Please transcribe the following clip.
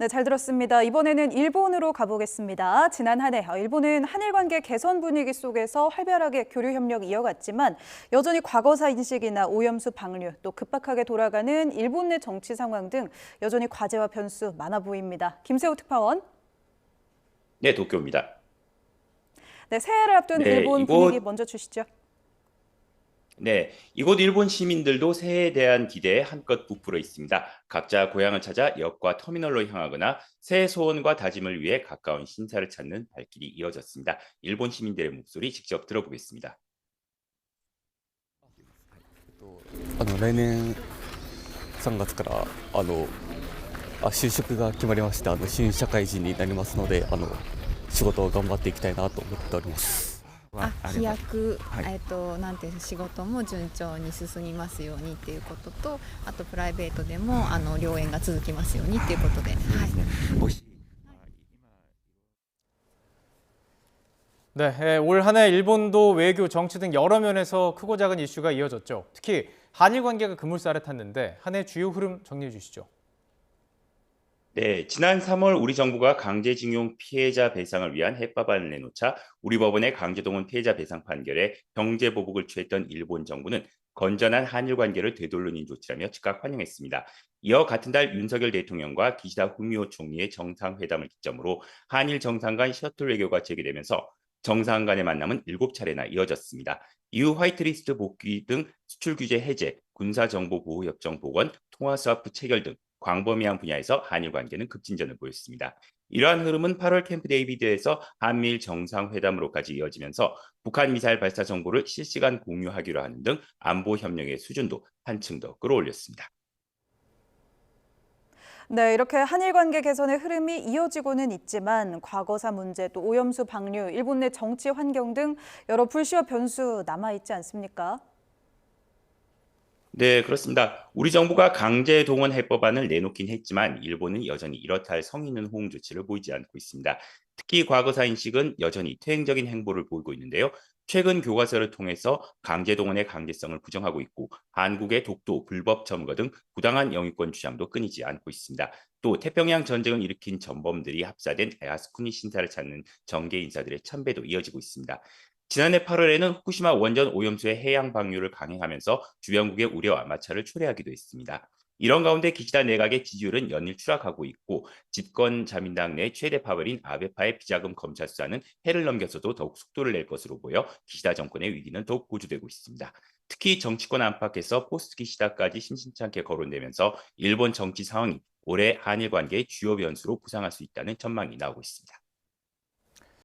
네, 잘 들었습니다. 이번에는 일본으로 가보겠습니다. 지난 한 해 일본은 한일 관계 개선 분위기 속에서 활발하게 교류 협력 이어갔지만 여전히 과거사 인식이나 오염수 방류, 또 급박하게 돌아가는 일본 내 정치 상황 등 여전히 과제와 변수 많아 보입니다. 김세호 특파원. 네, 도쿄입니다. 네, 새해를 앞둔 네, 일본 분위기 먼저 주시죠. 이곳 일본 시민들도 새해에 대한 기대에 한껏 부풀어 있습니다. 각자 고향을 찾아 역과 터미널로 향하거나 새해 소원과 다짐을 위해 가까운 신사를 찾는 발길이 이어졌습니다. 일본 시민들의 목소리 직접 들어보겠습니다. 来年3月から就職が決まりまして、新社会人になりますので、仕事を頑張っていきたいなと思っております。飛躍、なんていう仕事も順調に進みますようにっていうことと、あとプライベートでも良縁が続きますようにっていうことで、はい。 네, 올 한 해 일본도 외교, 정치 등 여러 면에서 크고 작은 이슈가 이어졌죠. 특히 한일 관계가 급물살에 탔는데 한 해 주요 흐름 정리해 주시죠. 네, 지난 3월 우리 정부가 강제징용 피해자 배상을 위한 해법안을 내놓자 우리 법원의 강제동원 피해자 배상 판결에 경제보복을 취했던 일본 정부는 건전한 한일 관계를 되돌리는 조치라며 즉각 환영했습니다. 이어 같은 달 윤석열 대통령과 기시다 후미오 총리의 정상회담을 기점으로 한일 정상 간 셔틀 외교가 재개되면서 정상 간의 만남은 7차례나 이어졌습니다. 이후 화이트리스트 복귀 등 수출 규제 해제, 군사정보보호협정 복원, 통화스와프 체결 등 광범위한 분야에서 한일 관계는 급진전을 보였습니다. 이러한 흐름은 8월 캠프 데이비드에서 한미일 정상회담으로까지 이어지면서 북한 미사일 발사 정보를 실시간 공유하기로 하는 등 안보 협력의 수준도 한층 더 끌어올렸습니다. 네, 이렇게 한일 관계 개선의 흐름이 이어지고는 있지만 과거사 문제, 또 오염수 방류, 일본 내 정치 환경 등 여러 불씨와 변수 남아있지 않습니까? 네, 그렇습니다. 우리 정부가 강제 동원 해법안을 내놓긴 했지만 일본은 여전히 이렇다 할 성의 있는 호응 조치를 보이지 않고 있습니다. 특히 과거사 인식은 여전히 퇴행적인 행보를 보이고 있는데요. 최근 교과서를 통해서 강제 동원의 강제성을 부정하고 있고 한국의 독도, 불법 점거 등 부당한 영유권 주장도 끊이지 않고 있습니다. 또 태평양 전쟁을 일으킨 전범들이 합사된 에아스쿠니 신사를 찾는 정계 인사들의 참배도 이어지고 있습니다. 지난해 8월에는 후쿠시마 원전 오염수의 해양 방류를 강행하면서 주변국의 우려와 마찰을 초래하기도 했습니다. 이런 가운데 기시다 내각의 지지율은 연일 추락하고 있고 집권 자민당 내 최대 파벌인 아베파의 비자금 검찰 수사는 해를 넘겨서도 더욱 속도를 낼 것으로 보여 기시다 정권의 위기는 더욱 고조되고 있습니다. 특히 정치권 안팎에서 포스트 기시다까지 심심찮게 거론되면서 일본 정치 상황이 올해 한일 관계의 주요 변수로 부상할 수 있다는 전망이 나오고 있습니다.